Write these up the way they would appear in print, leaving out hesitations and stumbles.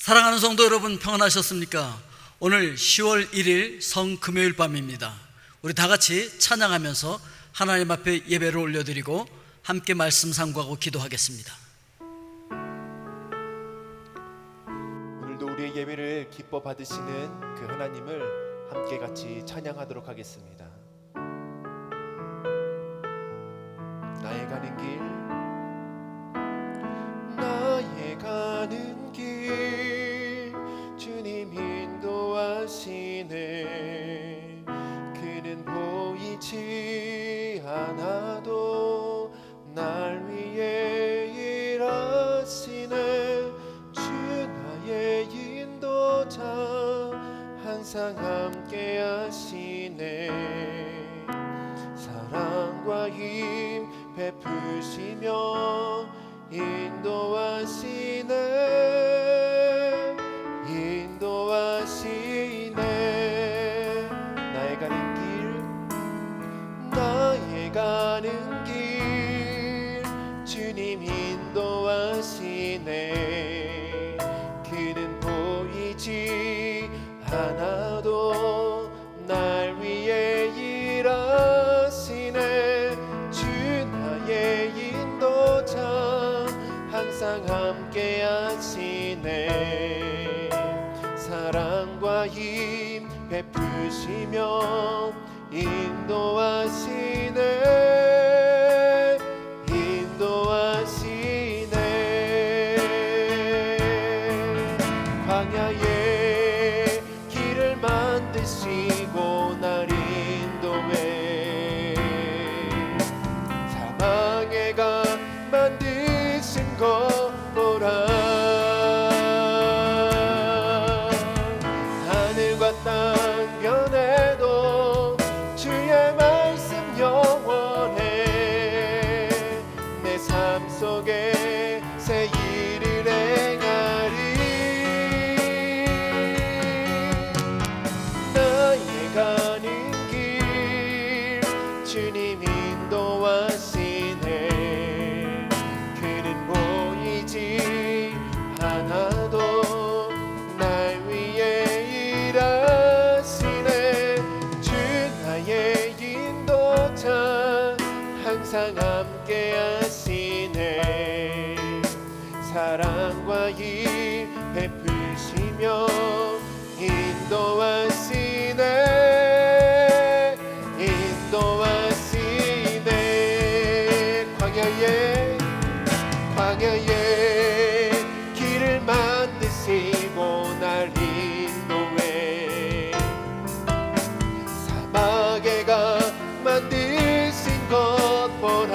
사랑하는 성도 여러분, 평안하셨습니까? 오늘 10월 1일 성금요일 밤입니다. 우리 다 같이 찬양하면서 하나님 앞에 예배를 올려드리고 함께 말씀 상고하고 기도하겠습니다. 오늘도 우리의 예배를 기뻐 받으시는 그 하나님을 함께 같이 찬양하도록 하겠습니다. 나의 가는 길, 나의 가는 길, 주님 인도하시네. 그는 보이지 않아도 날 위해 일하시네. 주 나의 인도자, 항상 함께 하시네. 사랑과 힘 베푸시며 인도하시네. 인도하시네. 나의 가는 길, 나의 가는 길, 주님 인도하시네. 그는 보이지 않아도 날 위해 일하시네. 주 나의 인도자, 항상 함께 하시네. 사랑과 힘 베푸시며 인도하시네. 인도하시네. 광야에 길을 만드시고 날 인도해. 사막에 가 만드신 것 보라. 하늘과 땅 변해도 주의 말씀 영원해. 내 삶 속에 새 일을 행하리. 나의 가는 길, 주님 인도하시네. 그는 보이지 않아도 날 위해 일하시네. 주 나의 인도자, 항상 함께 하시네. 사랑과 힘 베푸시며 인도하시네. 인도하시네. 광야에 길을 만드시고 날 인도해. 사막에 가 만드신 것 보라.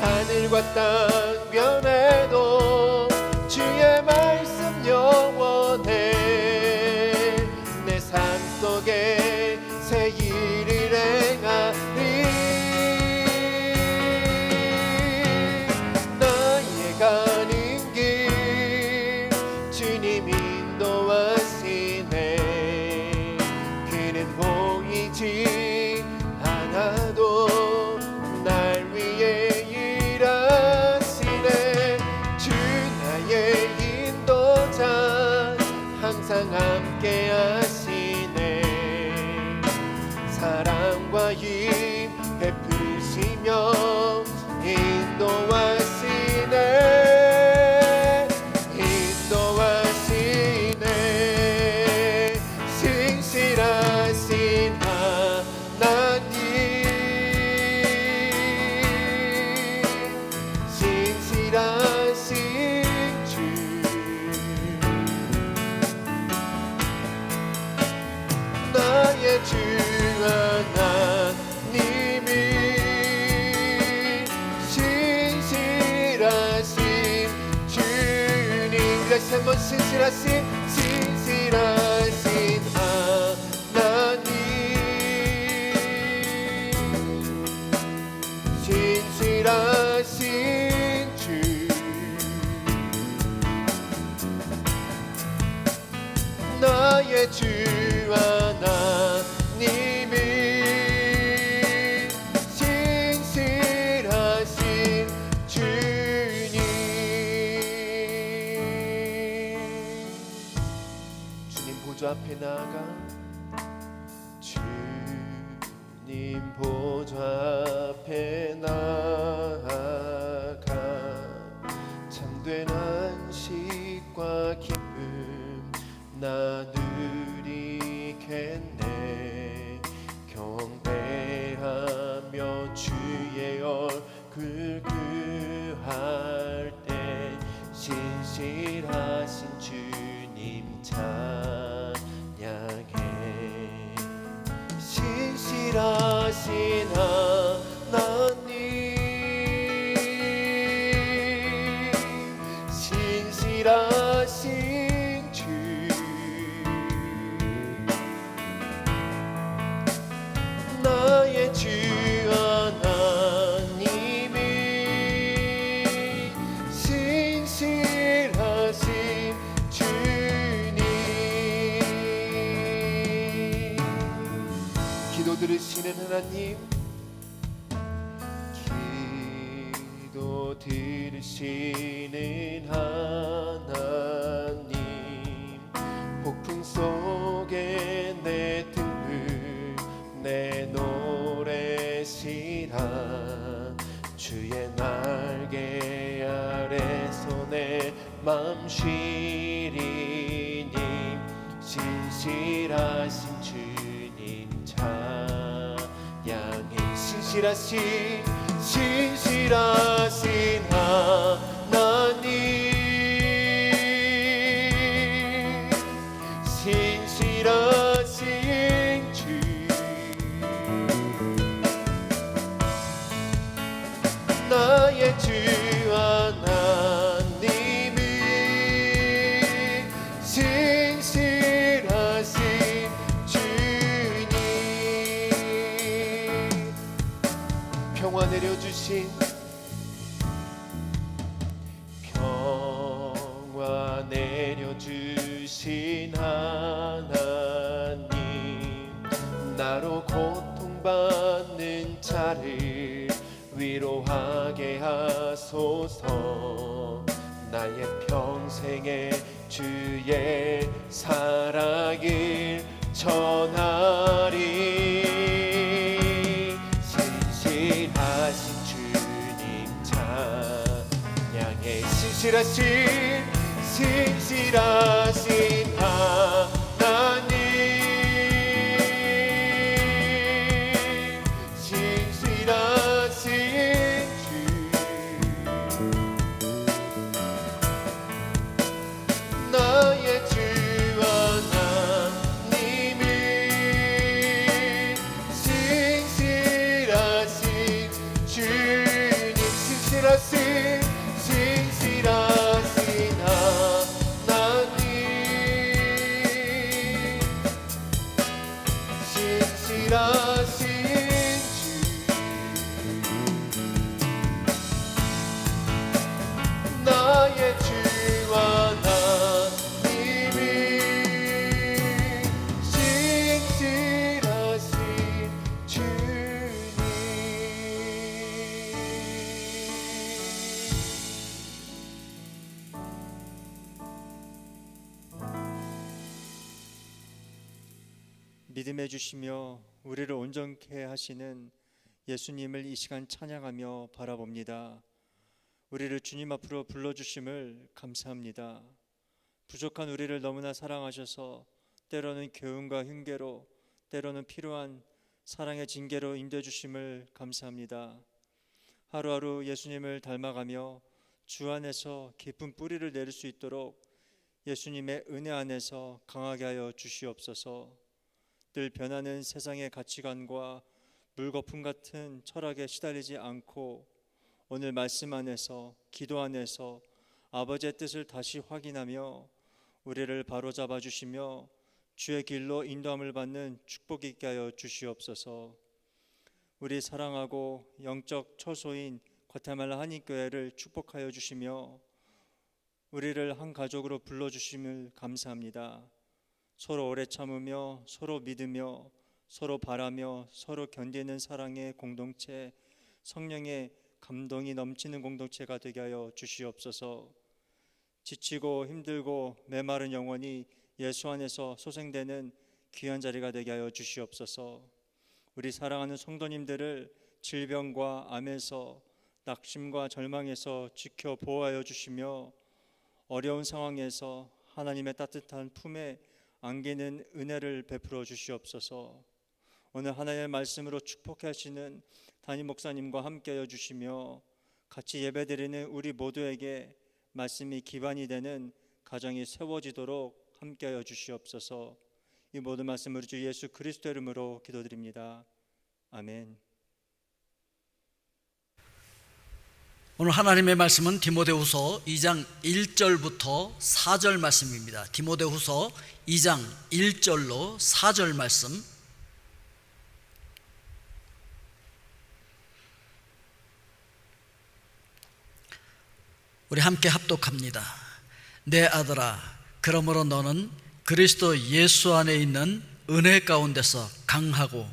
하늘과 땅 변해도 주의 말씀 영원해. 내 삶 속에 새 일을 행하리. 나의 가는 길, 주님 인도하시네. 그는 보이지 않아도 날 위해 일하시네. 주 나의 인도자, 항상 함께 하시네. 사랑과 힘 베푸시며 인도하시네. 인도하시네. 신실하신 하나님, 신실하신 주, 나의 주 하나님이 신실하신 주님. 다시 한번 신실하신 하나님, 신실하신 주, 나의 주 하나님이 신실하신 주님. 앞에 나가 주님 보좌 앞에 나가 참된 안식과 기쁨 나누리겠네. 경배하며 주의 얼굴 구할 때 신실하신 주님 찬양해. 신실하신 하나님, 신실하신 주, 나의 주 하나님이 신실하신 주님. 기도 들으시는 하나님, 기도 들으시는 하나님, 폭풍 속에 내 등을 내놓으시라. 주의 날개 아래서 내 맘 쉬리니 신실하신 주님 찬양해. 신실하신 하나님, 신실하신 주, 나의 주 하나님이 신실하신 주님. 평화 내려주신, 평화 내려주신 하나님, 나로 고통받는 자를 위로하게 하소서. 나의 평생에 주의 사랑을 전하리. 신실하신 주님 찬양해. 신실하신 하나님, 신실하신 주, 나의 주 하나님이 신실하신 주님. 신실하신 하나님, 신실하신 주, 나의 주 하나님이 신실하신 주님. 믿음해 주시며 우리를 온전케 하시는 예수님을 이 시간 찬양하며 바라봅니다. 우리를 주님 앞으로 불러주심을 감사합니다. 부족한 우리를 너무나 사랑하셔서 때로는 교훈과 흉계로, 때로는 필요한 사랑의 징계로 인도해 주심을 감사합니다. 하루하루 예수님을 닮아가며 주 안에서 깊은 뿌리를 내릴 수 있도록 예수님의 은혜 안에서 강하게 하여 주시옵소서. 늘 변하는 세상의 가치관과 물거품 같은 철학에 시달리지 않고 오늘 말씀 안에서, 기도 안에서 아버지의 뜻을 다시 확인하며 우리를 바로잡아 주시며 주의 길로 인도함을 받는 축복 있게 하여 주시옵소서. 우리 사랑하고 영적 처소인 과테말라 한인교회를 축복하여 주시며 우리를 한 가족으로 불러주심을 감사합니다. 서로 오래 참으며 서로 믿으며 서로 바라며 서로 견디는 사랑의 공동체, 성령의 감동이 넘치는 공동체가 되게 하여 주시옵소서. 지치고 힘들고 메마른 영혼이 예수 안에서 소생되는 귀한 자리가 되게 하여 주시옵소서. 우리 사랑하는 성도님들을 질병과 암에서, 낙심과 절망에서 지켜 보호하여 주시며 어려운 상황에서 하나님의 따뜻한 품에 안기는 은혜를 베풀어 주시옵소서. 오늘 하나님의 말씀으로 축복하시는 담임 목사님과 함께하여 주시며 같이 예배드리는 우리 모두에게 말씀이 기반이 되는 가정이 세워지도록 함께하여 주시옵소서. 이 모든 말씀을 주 예수 그리스도 이름으로 기도드립니다. 아멘. 오늘 하나님의 말씀은 디모데후서 2장 1절부터 4절 말씀입니다. 디모데후서 2장 1절로 4절 말씀. 우리 함께 합독합니다. 내 아들아, 그러므로 너는 그리스도 예수 안에 있는 은혜 가운데서 강하고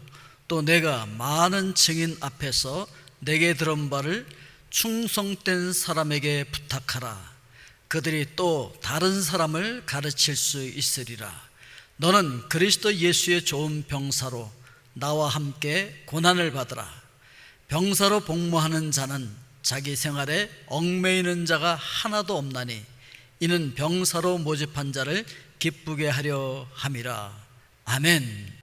또 내가 많은 증인 앞에서 내게 들은 바를 충성된 사람에게 부탁하라. 그들이 또 다른 사람을 가르칠 수 있으리라. 너는 그리스도 예수의 좋은 병사로 나와 함께 고난을 받으라. 병사로 복무하는 자는 자기 생활에 얽매이는 자가 하나도 없나니 이는 병사로 모집한 자를 기쁘게 하려 함이라. 아멘.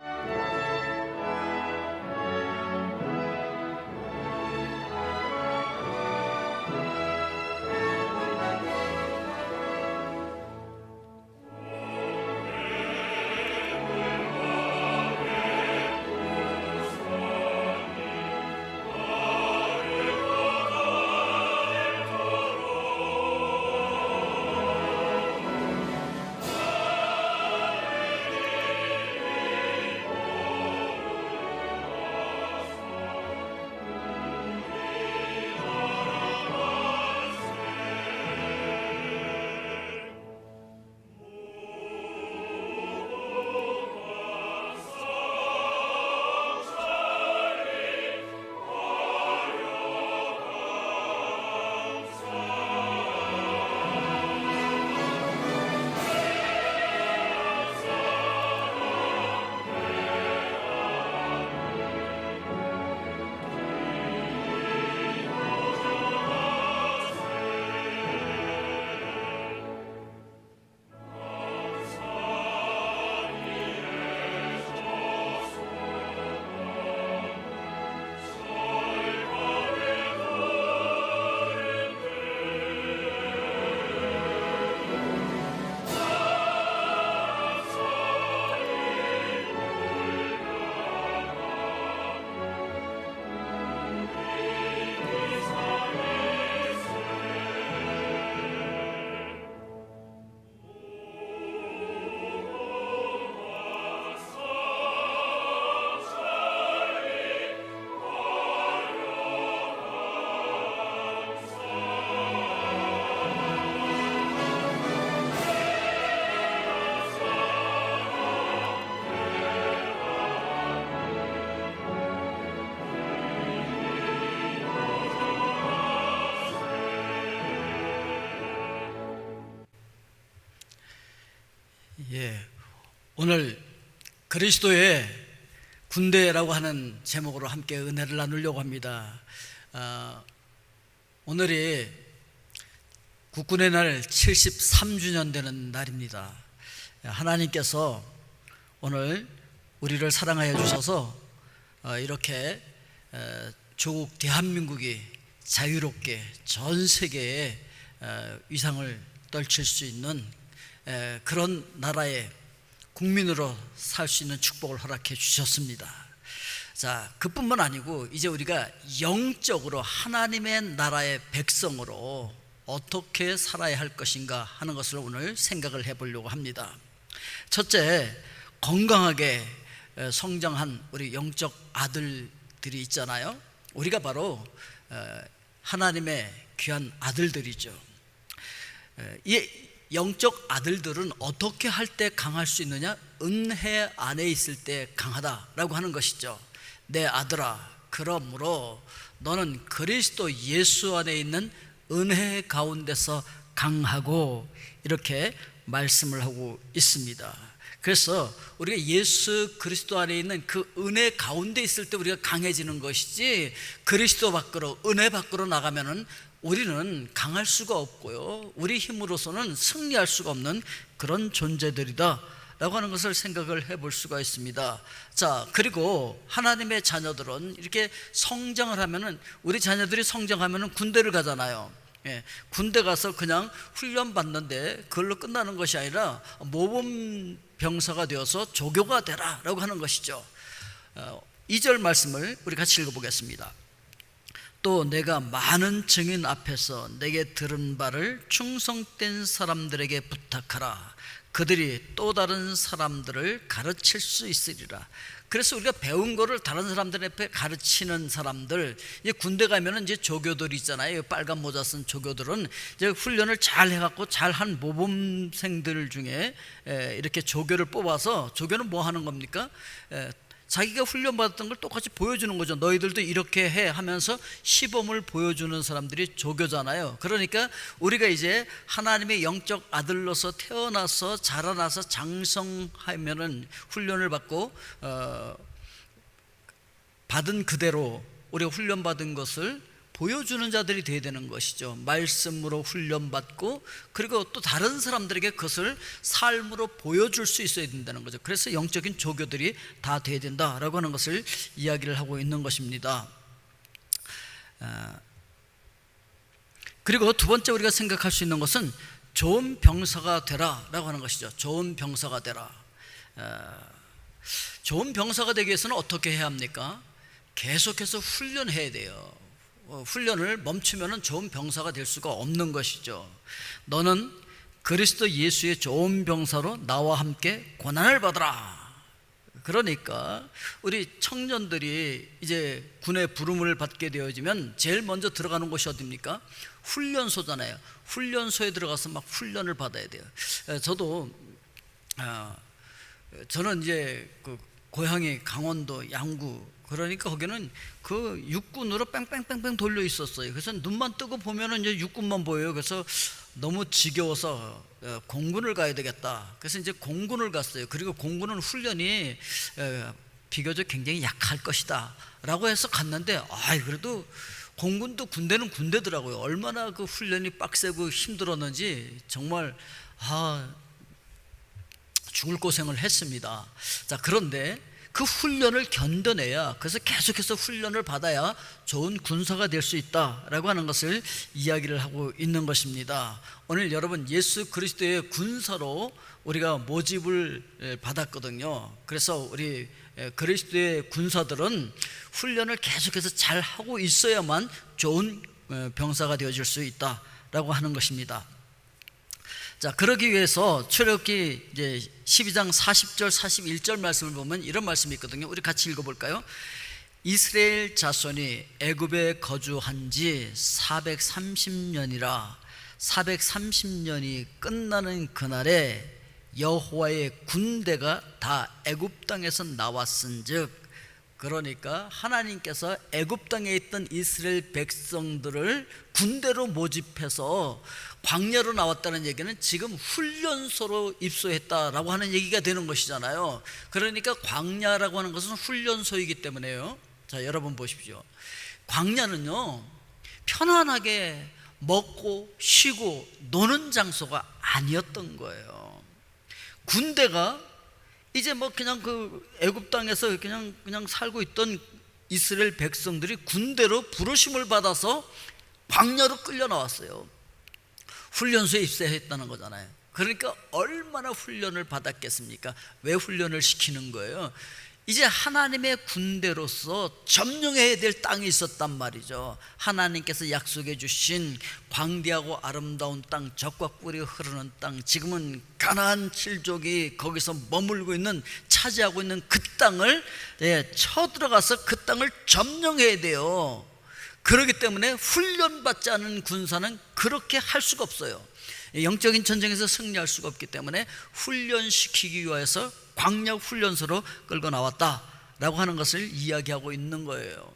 오늘 그리스도의 군대라고 하는 제목으로 함께 은혜를 나누려고 합니다. 오늘이 국군의 날 73주년 되는 날입니다. 하나님께서 오늘 우리를 사랑하여 주셔서 이렇게 조국 대한민국이 자유롭게 전 세계에 위상을 떨칠 수 있는 그런 나라의 국민으로 살 수 있는 축복을 허락해 주셨습니다. 자, 그뿐만 아니고 이제 우리가 영적으로 하나님의 나라의 백성으로 어떻게 살아야 할 것인가 하는 것을 오늘 생각을 해보려고 합니다. 첫째, 건강하게 성장한 우리 영적 아들들이 있잖아요. 우리가 바로 하나님의 귀한 아들들이죠. 이 영적 아들들은 어떻게 할 때 강할 수 있느냐? 은혜 안에 있을 때 강하다라고 하는 것이죠. 내 아들아, 그러므로 너는 그리스도 예수 안에 있는 은혜 가운데서 강하고, 이렇게 말씀을 하고 있습니다. 그래서 우리가 예수 그리스도 안에 있는 그 은혜 가운데 있을 때 우리가 강해지는 것이지, 그리스도 밖으로, 은혜 밖으로 나가면은 우리는 강할 수가 없고요, 우리 힘으로서는 승리할 수가 없는 그런 존재들이다 라고 하는 것을 생각을 해볼 수가 있습니다. 자, 그리고 하나님의 자녀들은 이렇게 성장을 하면은, 우리 자녀들이 성장하면은 군대를 가잖아요. 예, 군대 가서 그냥 훈련 받는데 그걸로 끝나는 것이 아니라 모범 병사가 되어서 조교가 되라 라고 하는 것이죠. 2절 말씀을 우리 같이 읽어보겠습니다. 또 내가 많은 증인 앞에서 내게 들은 바를 충성된 사람들에게 부탁하라. 그들이 또 다른 사람들을 가르칠 수 있으리라. 그래서 우리가 배운 거를 다른 사람들 앞에 가르치는 사람들, 이제 군대 가면은 이제 조교들이 있잖아요. 빨간 모자 쓴 조교들은 이제 훈련을 잘 해갖고 잘한 모범생들 중에 이렇게 조교를 뽑아서, 조교는 뭐 하는 겁니까? 자기가 훈련받았던 걸 똑같이 보여주는 거죠. 너희들도 이렇게 해 하면서 시범을 보여주는 사람들이 조교잖아요. 그러니까 우리가 이제 하나님의 영적 아들로서 태어나서 자라나서 장성하면은 훈련을 받고 받은 그대로 우리가 훈련받은 것을 보여주는 자들이 되어야 되는 것이죠. 말씀으로 훈련받고, 그리고 또 다른 사람들에게 그것을 삶으로 보여줄 수 있어야 된다는 거죠. 그래서 영적인 조교들이 다 되어야 된다라고 하는 것을 이야기를 하고 있는 것입니다. 그리고 두 번째 우리가 생각할 수 있는 것은 좋은 병사가 되라라고 하는 것이죠. 좋은 병사가 되라. 좋은 병사가 되기 위해서는 어떻게 해야 합니까? 계속해서 훈련해야 돼요. 훈련을 멈추면 좋은 병사가 될 수가 없는 것이죠. 너는 그리스도 예수의 좋은 병사로 나와 함께 고난을 받으라. 그러니까 우리 청년들이 이제 군의 부름을 받게 되어지면 제일 먼저 들어가는 곳이 어디입니까? 훈련소잖아요. 훈련소에 들어가서 막 훈련을 받아야 돼요. 저는 이제 그 고향이 강원도 양구, 그러니까 거기는 그 육군으로 뺑뺑뺑뺑 돌려 있었어요. 그래서 눈만 뜨고 보면은 이제 육군만 보여요. 그래서 너무 지겨워서 공군을 가야 되겠다. 그래서 이제 공군을 갔어요. 그리고 공군은 훈련이 비교적 굉장히 약할 것이다 라고 해서 갔는데, 그래도 공군도 군대는 군대더라고요. 얼마나 그 훈련이 빡세고 힘들었는지 정말 죽을 고생을 했습니다. 자, 그런데 그 훈련을 견뎌내야, 그래서 계속해서 훈련을 받아야 좋은 군사가 될 수 있다라고 하는 것을 이야기를 하고 있는 것입니다. 오늘 여러분, 예수 그리스도의 군사로 우리가 모집을 받았거든요. 그래서 우리 그리스도의 군사들은 훈련을 계속해서 잘 하고 있어야만 좋은 병사가 되어질 수 있다라고 하는 것입니다. 자, 그러기 위해서 출애굽기 이제 12장 40절 41절 말씀을 보면 이런 말씀이 있거든요. 우리 같이 읽어볼까요? 이스라엘 자손이 애굽에 거주한 지 430년이라 430년이 끝나는 그날에 여호와의 군대가 다 애굽 땅에서 나왔은즉, 그러니까 하나님께서 애굽 땅에 있던 이스라엘 백성들을 군대로 모집해서 광야로 나왔다는 얘기는 지금 훈련소로 입소했다라고 하는 얘기가 되는 것이잖아요. 그러니까 광야라고 하는 것은 훈련소이기 때문에요. 자, 여러분 보십시오. 광야는요, 편안하게 먹고 쉬고 노는 장소가 아니었던 거예요. 군대가 이제 뭐 그냥 그 애굽 땅에서 그냥 살고 있던 이스라엘 백성들이 군대로 부르심을 받아서 광야로 끌려 나왔어요. 훈련소에 입소했다는 거잖아요. 그러니까 얼마나 훈련을 받았겠습니까? 왜 훈련을 시키는 거예요? 이제 하나님의 군대로서 점령해야 될 땅이 있었단 말이죠. 하나님께서 약속해 주신 광대하고 아름다운 땅, 젖과 꿀이 흐르는 땅, 지금은 가나안 7족이 거기서 머물고 있는, 차지하고 있는 그 땅을 쳐들어가서 그 땅을 점령해야 돼요. 그렇기 때문에 훈련받지 않은 군사는 그렇게 할 수가 없어요. 영적인 전쟁에서 승리할 수가 없기 때문에 훈련시키기 위해서 광야 훈련소로 끌고 나왔다라고 하는 것을 이야기하고 있는 거예요.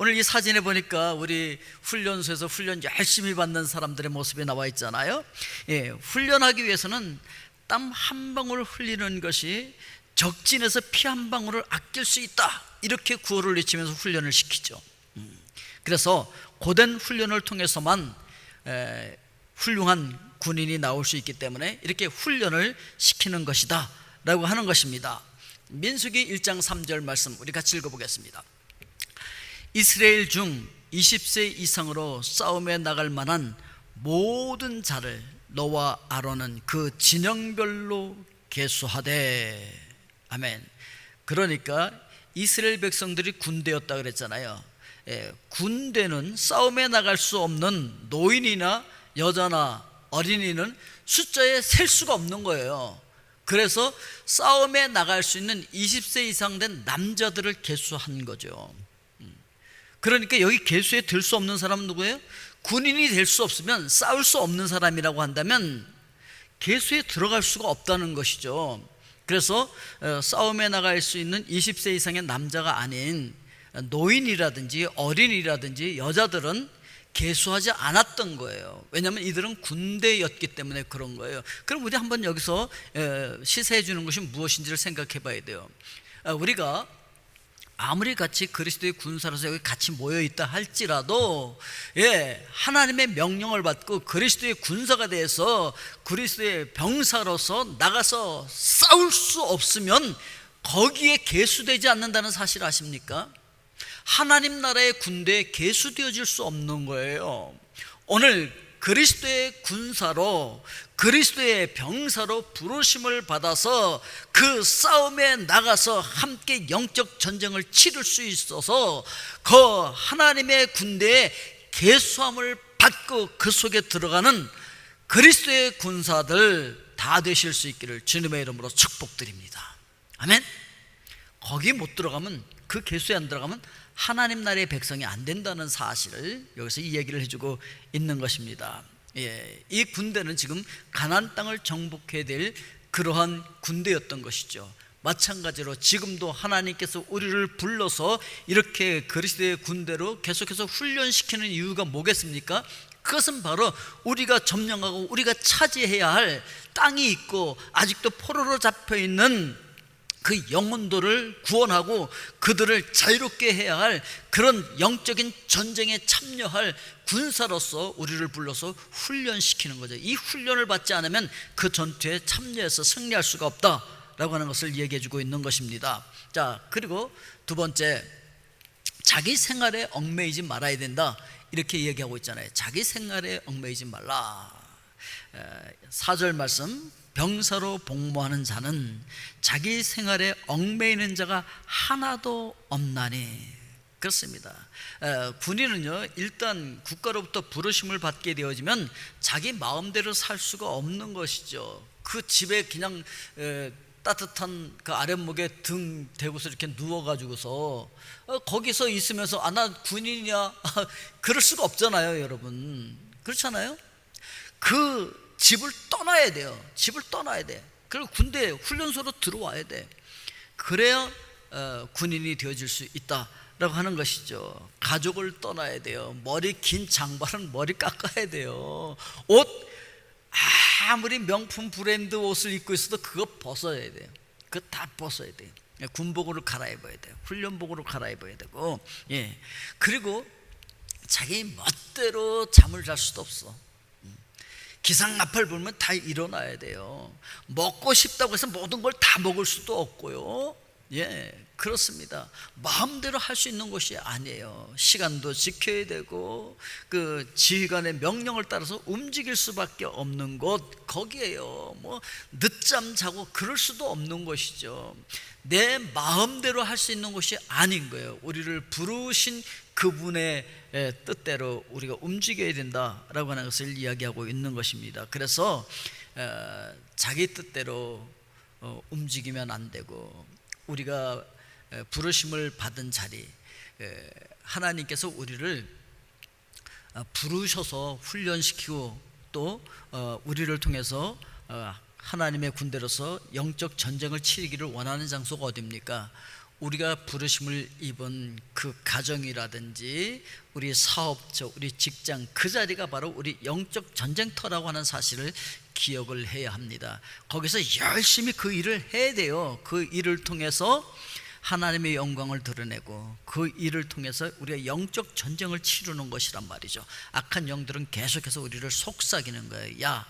오늘 이 사진에 보니까 우리 훈련소에서 훈련 열심히 받는 사람들의 모습이 나와 있잖아요. 예, 훈련하기 위해서는 땀 한 방울 흘리는 것이 적진에서 피 한 방울을 아낄 수 있다, 이렇게 구호를 외치면서 훈련을 시키죠. 그래서 고된 훈련을 통해서만 훌륭한 군인이 나올 수 있기 때문에 이렇게 훈련을 시키는 것이다 라고 하는 것입니다. 민수기 1장 3절 말씀 우리 같이 읽어보겠습니다. 이스라엘 중 20세 이상으로 싸움에 나갈 만한 모든 자를 너와 아론은 그 진영별로 계수하되. 아멘. 그러니까 이스라엘 백성들이 군대였다 그랬잖아요. 군대는 싸움에 나갈 수 없는 노인이나 여자나 어린이는 숫자에 셀 수가 없는 거예요. 그래서 싸움에 나갈 수 있는 20세 이상 된 남자들을 계수한 거죠. 그러니까 여기 계수에 들 수 없는 사람은 누구예요? 군인이 될 수 없으면, 싸울 수 없는 사람이라고 한다면 계수에 들어갈 수가 없다는 것이죠. 그래서 싸움에 나갈 수 있는 20세 이상의 남자가 아닌 노인이라든지 어린이라든지 여자들은 계수하지 않았던 거예요. 왜냐하면 이들은 군대였기 때문에 그런 거예요. 그럼 우리 한번 여기서 시사해 주는 것이 무엇인지를 생각해 봐야 돼요. 우리가 아무리 같이 그리스도의 군사로서 여기 같이 모여 있다 할지라도, 하나님의 명령을 받고 그리스도의 군사가 돼서 그리스도의 병사로서 나가서 싸울 수 없으면 거기에 계수되지 않는다는 사실 아십니까? 하나님 나라의 군대에 계수되어질 수 없는 거예요. 오늘 그리스도의 군사로, 그리스도의 병사로 부르심을 받아서 그 싸움에 나가서 함께 영적 전쟁을 치를 수 있어서 그 하나님의 군대에 계수함을 받고 그 속에 들어가는 그리스도의 군사들 다 되실 수 있기를 주님의 이름으로 축복드립니다. 아멘. 거기 못 들어가면, 그 계수에 안 들어가면 하나님 나라의 백성이 안 된다는 사실을 여기서 이 얘기를 해주고 있는 것입니다. 이 군대는 지금 가나안 땅을 정복해야 될 그러한 군대였던 것이죠. 마찬가지로 지금도 하나님께서 우리를 불러서 이렇게 그리스도의 군대로 계속해서 훈련시키는 이유가 뭐겠습니까? 그것은 바로 우리가 점령하고 우리가 차지해야 할 땅이 있고 아직도 포로로 잡혀있는 그 영혼들을 구원하고 그들을 자유롭게 해야 할 그런 영적인 전쟁에 참여할 군사로서 우리를 불러서 훈련시키는 거죠. 이 훈련을 받지 않으면 그 전투에 참여해서 승리할 수가 없다라고 하는 것을 얘기해 주고 있는 것입니다. 자, 그리고 두 번째, 자기 생활에 얽매이지 말아야 된다, 이렇게 얘기하고 있잖아요. 자기 생활에 얽매이지 말라. 4절 말씀, 병사로 복무하는 자는 자기 생활에 얽매이는 자가 하나도 없나니. 그렇습니다. 군인은요, 일단 국가로부터 부르심을 받게 되어지면 자기 마음대로 살 수가 없는 것이죠. 그 집에 그냥 따뜻한 그 아랫목에 등 대고서 이렇게 누워가지고서 거기서 있으면서 나 군인이야 그럴 수가 없잖아요, 여러분. 그렇잖아요. 그 집을 떠나야 돼요. 집을 떠나야 돼. 그리고 군대 훈련소로 들어와야 돼. 그래야 군인이 되어질 수 있다라고 하는 것이죠. 가족을 떠나야 돼요. 머리 긴 장발은 머리 깎아야 돼요. 옷 아무리 명품 브랜드 옷을 입고 있어도 그거 벗어야 돼요. 그거 다 벗어야 돼요. 군복으로 갈아입어야 돼요. 훈련복으로 갈아입어야 되고, 그리고 자기 멋대로 잠을 잘 수도 없어. 기상나팔 불면 다 일어나야 돼요. 먹고 싶다고 해서 모든 걸 다 먹을 수도 없고요. 그렇습니다. 마음대로 할 수 있는 것이 아니에요. 시간도 지켜야 되고 그 지휘관의 명령을 따라서 움직일 수밖에 없는 곳, 거기에요. 뭐 늦잠 자고 그럴 수도 없는 것이죠. 내 마음대로 할 수 있는 것이 아닌 거예요. 우리를 부르신 그분의 뜻대로 우리가 움직여야 된다라고 하는 것을 이야기하고 있는 것입니다. 그래서 자기 뜻대로 움직이면 안 되고, 우리가 부르심을 받은 자리, 하나님께서 우리를 부르셔서 훈련시키고 또 우리를 통해서 하나님의 군대로서 영적 전쟁을 치르기를 원하는 장소가 어디입니까? 우리가 부르심을 입은 그 가정이라든지 우리 사업처, 우리 직장, 그 자리가 바로 우리 영적 전쟁터라고 하는 사실을 기억을 해야 합니다. 거기서 열심히 그 일을 해야 돼요. 그 일을 통해서 하나님의 영광을 드러내고 그 일을 통해서 우리가 영적 전쟁을 치르는 것이란 말이죠. 악한 영들은 계속해서 우리를 속삭이는 거예요. 야,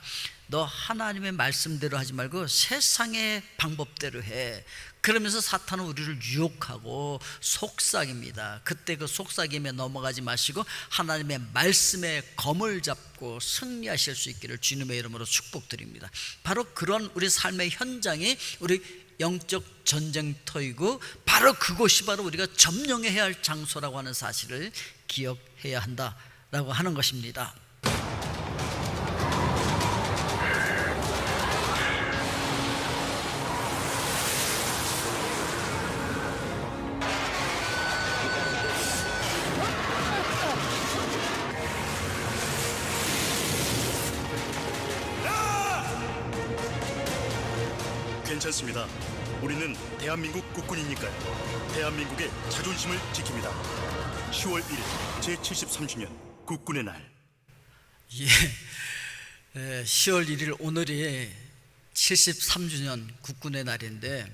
너 하나님의 말씀대로 하지 말고 세상의 방법대로 해. 그러면서 사탄은 우리를 유혹하고 속삭입니다. 그때 그 속삭임에 넘어가지 마시고 하나님의 말씀에 검을 잡고 승리하실 수 있기를 주님의 이름으로 축복드립니다. 바로 그런 우리 삶의 현장이 우리 영적 전쟁터이고 바로 그곳이 바로 우리가 점령해야 할 장소라고 하는 사실을 기억해야 한다라고 하는 것입니다. 괜찮습니다. 우리는 대한민국 국군이니까요. 대한민국의 자존심을 지킵니다. 10월 1일 제73주년 국군의 날. 10월 1일 오늘이 73주년 국군의 날인데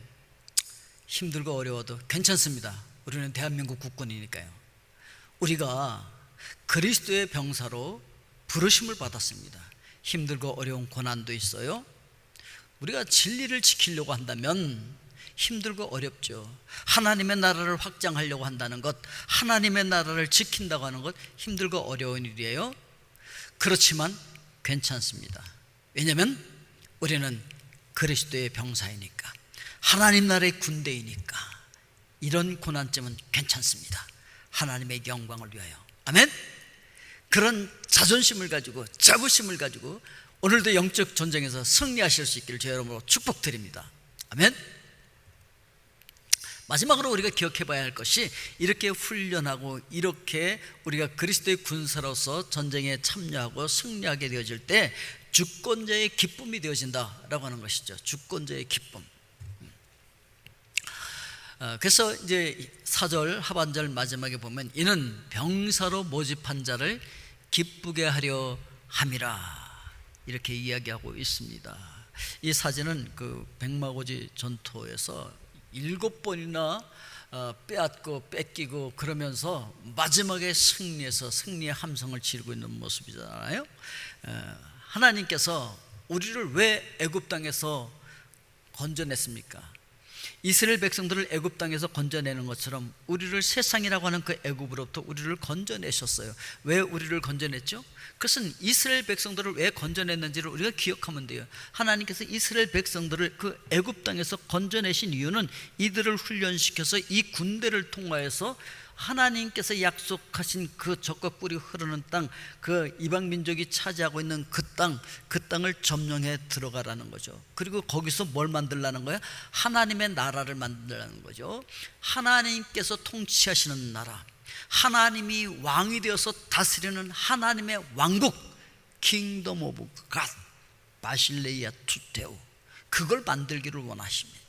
힘들고 어려워도 괜찮습니다. 우리는 대한민국 국군이니까요. 우리가 그리스도의 병사로 부르심을 받았습니다. 힘들고 어려운 고난도 있어요. 우리가 진리를 지키려고 한다면 힘들고 어렵죠. 하나님의 나라를 확장하려고 한다는 것, 하나님의 나라를 지킨다고 하는 것 힘들고 어려운 일이에요. 그렇지만 괜찮습니다. 왜냐하면 우리는 그리스도의 병사이니까, 하나님 나라의 군대이니까 이런 고난점은 괜찮습니다. 하나님의 영광을 위하여. 아멘. 그런 자존심을 가지고, 자부심을 가지고 오늘도 영적 전쟁에서 승리하실 수 있기를 제 이름으로 축복드립니다. 아멘. 마지막으로 우리가 기억해 봐야 할 것이, 이렇게 훈련하고 이렇게 우리가 그리스도의 군사로서 전쟁에 참여하고 승리하게 되어질 때 주권자의 기쁨이 되어진다라고 하는 것이죠. 주권자의 기쁨. 그래서 이제 4절 하반절 마지막에 보면 이는 병사로 모집한 자를 기쁘게 하려 함이라 이렇게 이야기하고 있습니다. 이 사진은 그 백마고지 전투에서 7번이나 빼앗고 뺏기고 그러면서 마지막에 승리해서 승리의 함성을 지르고 있는 모습이잖아요. 하나님께서 우리를 왜 애굽 땅에서 건져냈습니까? 이스라엘 백성들을 애굽 땅에서 건져내는 것처럼 우리를 세상이라고 하는 그 애굽으로부터 우리를 건져내셨어요. 왜 우리를 건져냈죠? 그것은 이스라엘 백성들을 왜 건져냈는지를 우리가 기억하면 돼요. 하나님께서 이스라엘 백성들을 그 애굽 땅에서 건져내신 이유는 이들을 훈련시켜서 이 군대를 통하여서 하나님께서 약속하신 그 젖과 꿀이 흐르는 땅, 그 이방 민족이 차지하고 있는 그 땅을 점령해 들어가라는 거죠. 그리고 거기서 뭘 만들라는 거예요? 하나님의 나라를 만들라는 거죠. 하나님께서 통치하시는 나라, 하나님이 왕이 되어서 다스리는 하나님의 왕국, 킹덤 오브 갓, 바실레이아 투테오, 그걸 만들기를 원하십니다.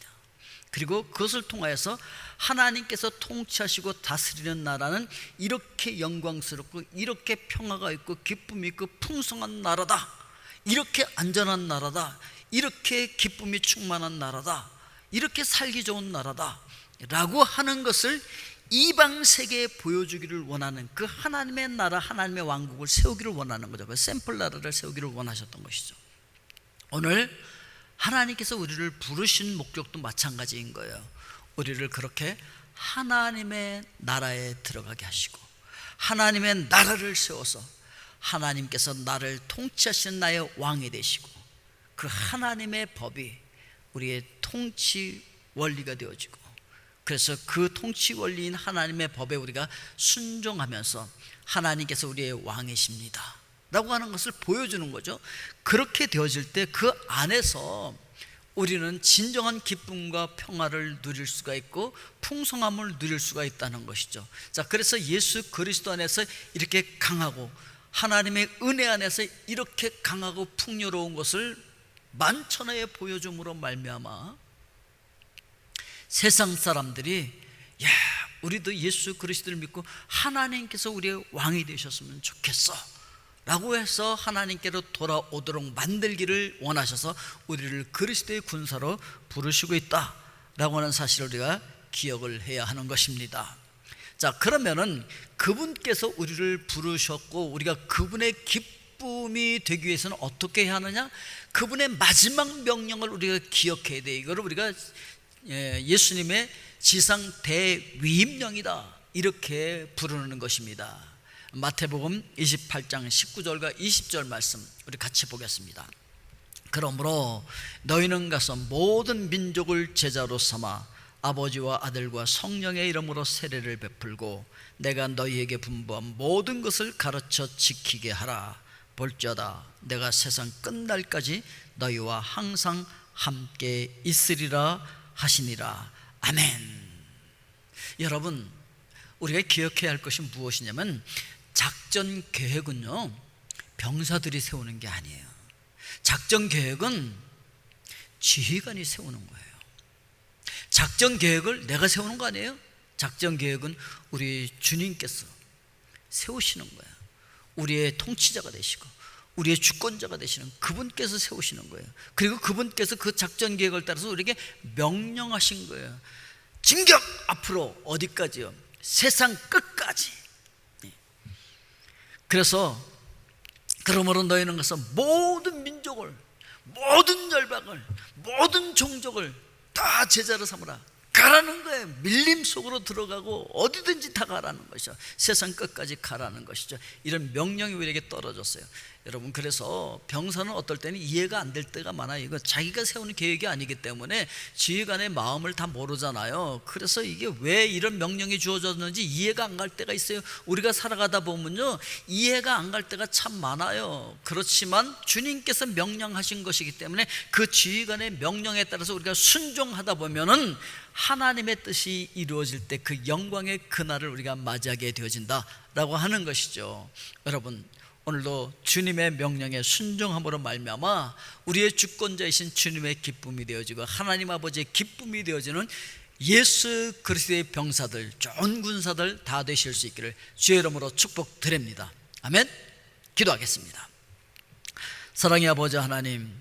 그리고 그것을 통하여서 하나님께서 통치하시고 다스리는 나라는 이렇게 영광스럽고 이렇게 평화가 있고 기쁨이 있고 풍성한 나라다, 이렇게 안전한 나라다, 이렇게 기쁨이 충만한 나라다, 이렇게 살기 좋은 나라다 라고 하는 것을 이방 세계에 보여주기를 원하는 그 하나님의 나라, 하나님의 왕국을 세우기를 원하는 거죠. 그 샘플 나라를 세우기를 원하셨던 것이죠. 오늘 하나님께서 우리를 부르신 목적도 마찬가지인 거예요. 우리를 그렇게 하나님의 나라에 들어가게 하시고 하나님의 나라를 세워서 하나님께서 나를 통치하시는 나의 왕이 되시고 그 하나님의 법이 우리의 통치 원리가 되어지고, 그래서 그 통치 원리인 하나님의 법에 우리가 순종하면서 하나님께서 우리의 왕이십니다 라고 하는 것을 보여주는 거죠. 그렇게 되어질 때 그 안에서 우리는 진정한 기쁨과 평화를 누릴 수가 있고 풍성함을 누릴 수가 있다는 것이죠. 자, 그래서 예수 그리스도 안에서 이렇게 강하고 하나님의 은혜 안에서 이렇게 강하고 풍요로운 것을 만천하에 보여줌으로 말미암아 세상 사람들이 야, 우리도 예수 그리스도를 믿고 하나님께서 우리의 왕이 되셨으면 좋겠어 라고 해서 하나님께로 돌아오도록 만들기를 원하셔서 우리를 그리스도의 군사로 부르시고 있다 라고 하는 사실을 우리가 기억을 해야 하는 것입니다. 자, 그러면은 그분께서 우리를 부르셨고 우리가 그분의 기쁨이 되기 위해서는 어떻게 해야 하느냐? 그분의 마지막 명령을 우리가 기억해야 돼. 이거를 우리가 예수님의 지상 대위임령이다 이렇게 부르는 것입니다. 마태복음 28장 19절과 20절 말씀 우리 같이 보겠습니다. 그러므로 너희는 가서 모든 민족을 제자로 삼아 아버지와 아들과 성령의 이름으로 세례를 베풀고 내가 너희에게 분부한 모든 것을 가르쳐 지키게 하라. 볼지어다 내가 세상 끝날까지 너희와 항상 함께 있으리라 하시니라. 아멘. 여러분, 우리가 기억해야 할 것이 무엇이냐면 작전 계획은요 병사들이 세우는 게 아니에요. 작전 계획은 지휘관이 세우는 거예요. 작전 계획을 내가 세우는 거 아니에요. 작전 계획은 우리 주님께서 세우시는 거예요. 우리의 통치자가 되시고 우리의 주권자가 되시는 그분께서 세우시는 거예요. 그리고 그분께서 그 작전 계획을 따라서 우리에게 명령하신 거예요. 진격! 앞으로 어디까지요? 세상 끝까지. 그래서 그러므로 너희는 가서 모든 민족을, 모든 열방을, 모든 종족을 다 제자로 삼으라. 가라는 거예요. 밀림 속으로 들어가고 어디든지 다 가라는 것이죠. 세상 끝까지 가라는 것이죠. 이런 명령이 우리에게 떨어졌어요. 여러분, 그래서 병사는 어떨 때는 이해가 안 될 때가 많아요. 이거 자기가 세우는 계획이 아니기 때문에 지휘관의 마음을 다 모르잖아요. 그래서 이게 왜 이런 명령이 주어졌는지 이해가 안 갈 때가 있어요. 우리가 살아가다 보면요 이해가 안 갈 때가 참 많아요. 그렇지만 주님께서 명령하신 것이기 때문에 그 지휘관의 명령에 따라서 우리가 순종하다 보면은 하나님의 뜻이 이루어질 때 그 영광의 그날을 우리가 맞이하게 되어진다라고 하는 것이죠. 여러분, 오늘도 주님의 명령에 순종함으로 말미암아 우리의 주권자이신 주님의 기쁨이 되어지고 하나님 아버지의 기쁨이 되어지는 예수 그리스도의 병사들, 좋은 군사들 다 되실 수 있기를 주의 이름으로 축복드립니다. 아멘. 기도하겠습니다. 사랑의 아버지 하나님,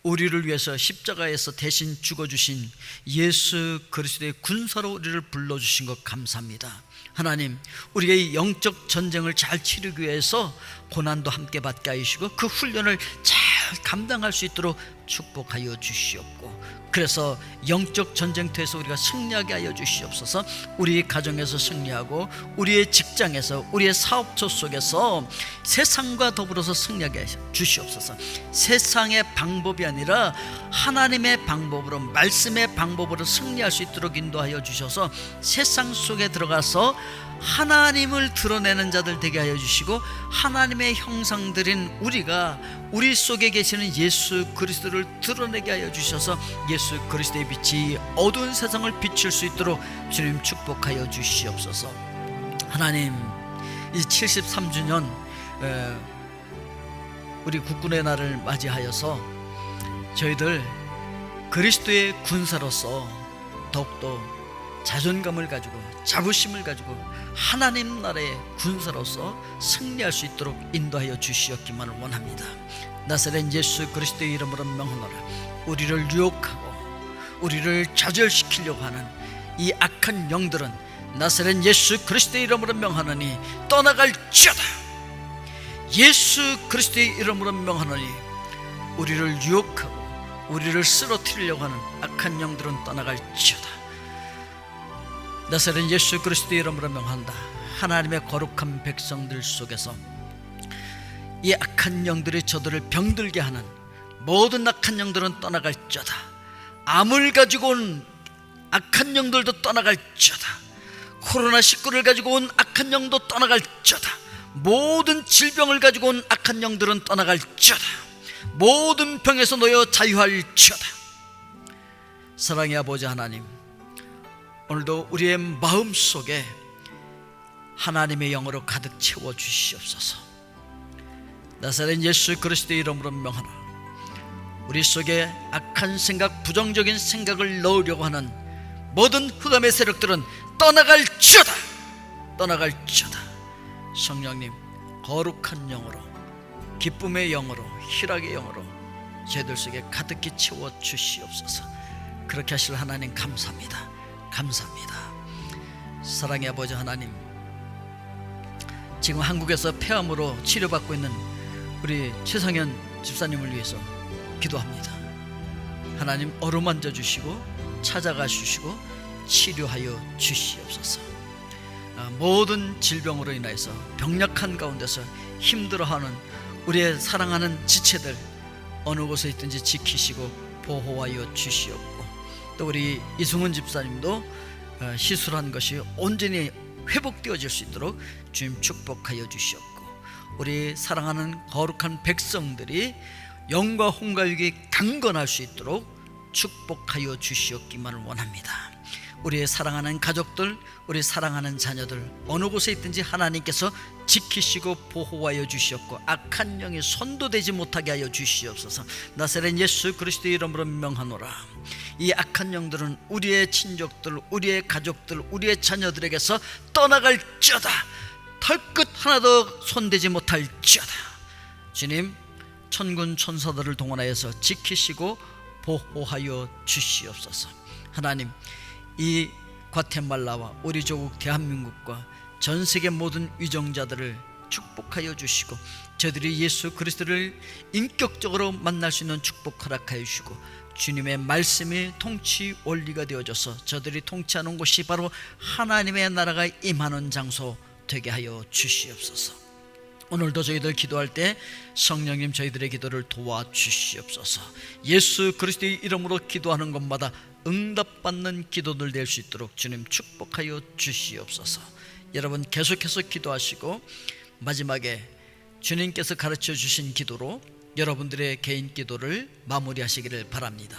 우리를 위해서 십자가에서 대신 죽어주신 예수 그리스도의 군사로 우리를 불러주신 것 감사합니다. 하나님, 우리의 영적 전쟁을 잘 치르기 위해서 고난도 함께 받게 하시고 그 훈련을 잘 감당할 수 있도록 축복하여 주시옵고, 그래서 영적 전쟁터에서 우리가 승리하게 하여 주시옵소서. 우리 가정에서 승리하고 우리의 직장에서 우리의 사업처 속에서 세상과 더불어서 승리하게 하여 주시옵소서. 세상의 방법이 아니라 하나님의 방법으로, 말씀의 방법으로 승리할 수 있도록 인도하여 주셔서 세상 속에 들어가서 하나님을 드러내는 자들 되게 하여 주시고, 하나님의 형상들인 우리가 우리 속에 계시는 예수 그리스도를 드러내게 하여 주셔서 예수 그리스도의 빛이 어두운 세상을 비출 수 있도록 주님 축복하여 주시옵소서. 하나님, 이 73주년 우리 국군의 날을 맞이하여서 저희들 그리스도의 군사로서 더욱더 자존감을 가지고 자부심을 가지고 하나님 나라의 군사로서 승리할 수 있도록 인도하여 주시었기만을 원합니다. 나사렛 예수 그리스도의 이름으로 명하노라. 우리를 유혹하고 우리를 좌절시키려고 하는 이 악한 영들은 나사렛 예수 그리스도의 이름으로 명하노니 떠나갈지어다. 예수 그리스도의 이름으로 명하노니 우리를 유혹하고 우리를 쓰러뜨리려고 하는 악한 영들은 떠나갈지어다. 나사렛 예수 그리스도의 이름으로 명한다. 하나님의 거룩한 백성들 속에서 이 악한 영들이 저들을 병들게 하는 모든 악한 영들은 떠나갈지어다. 암을 가지고 온 악한 영들도 떠나갈지어다. 코로나19를 가지고 온 악한 영도 떠나갈지어다. 모든 질병을 가지고 온 악한 영들은 떠나갈지어다. 모든 병에서 놓여 자유할지어다. 사랑의 아버지 하나님, 오늘도 우리의 마음속에 하나님의 영으로 가득 채워 주시옵소서. 나사렛 예수 그리스도의 이름으로 명하노라. 우리 속에 악한 생각, 부정적인 생각을 넣으려고 하는 모든 흑암의 세력들은 떠나갈지어다. 떠나갈지어다. 성령님, 거룩한 영으로, 기쁨의 영으로, 희락의 영으로 저희들 속에 가득히 채워 주시옵소서. 그렇게 하실 하나님 감사합니다. 감사합니다. 사랑의 아버지 하나님, 지금 한국에서 폐암으로 치료받고 있는 우리 최상현 집사님을 위해서 기도합니다. 하나님 어루만져 주시고 찾아가 주시고 치료하여 주시옵소서. 모든 질병으로 인해서 병약한 가운데서 힘들어하는 우리의 사랑하는 지체들 어느 곳에 있든지 지키시고 보호하여 주시옵고, 또 우리 이승훈 집사님도 시술한 것이 온전히 회복되어질 수 있도록 주님 축복하여 주시옵고, 우리 사랑하는 거룩한 백성들이 영과 홍가육이 강건할 수 있도록 축복하여 주시옵기만을 원합니다. 우리의 사랑하는 가족들, 우리 사랑하는 자녀들 어느 곳에 있든지 하나님께서 지키시고 보호하여 주시옵고 악한 영이 손도대지 못하게 하여 주시옵소서. 나사렛 예수 그리스도의 이름으로 명하노라. 이 악한 영들은 우리의 친족들, 우리의 가족들, 우리의 자녀들에게서 떠나갈지어다. 털끝 하나도 손대지 못할지어다. 주님, 천군 천사들을 동원하여서 지키시고 보호하여 주시옵소서. 하나님, 이 과테말라와 우리 조국 대한민국과 전 세계 모든 위정자들을 축복하여 주시고, 저들이 예수 그리스도를 인격적으로 만날 수 있는 축복 허락하여 주시고, 주님의 말씀이 통치 원리가 되어져서 저들이 통치하는 곳이 바로 하나님의 나라가 임하는 장소 되게 하여 주시옵소서. 오늘도 저희들 기도할 때 성령님 저희들의 기도를 도와주시옵소서. 예수 그리스도의 이름으로 기도하는 것마다 응답받는 기도들 될 수 있도록 주님 축복하여 주시옵소서. 여러분 계속해서 기도하시고 마지막에 주님께서 가르쳐 주신 기도로 여러분들의 개인 기도를 마무리하시기를 바랍니다.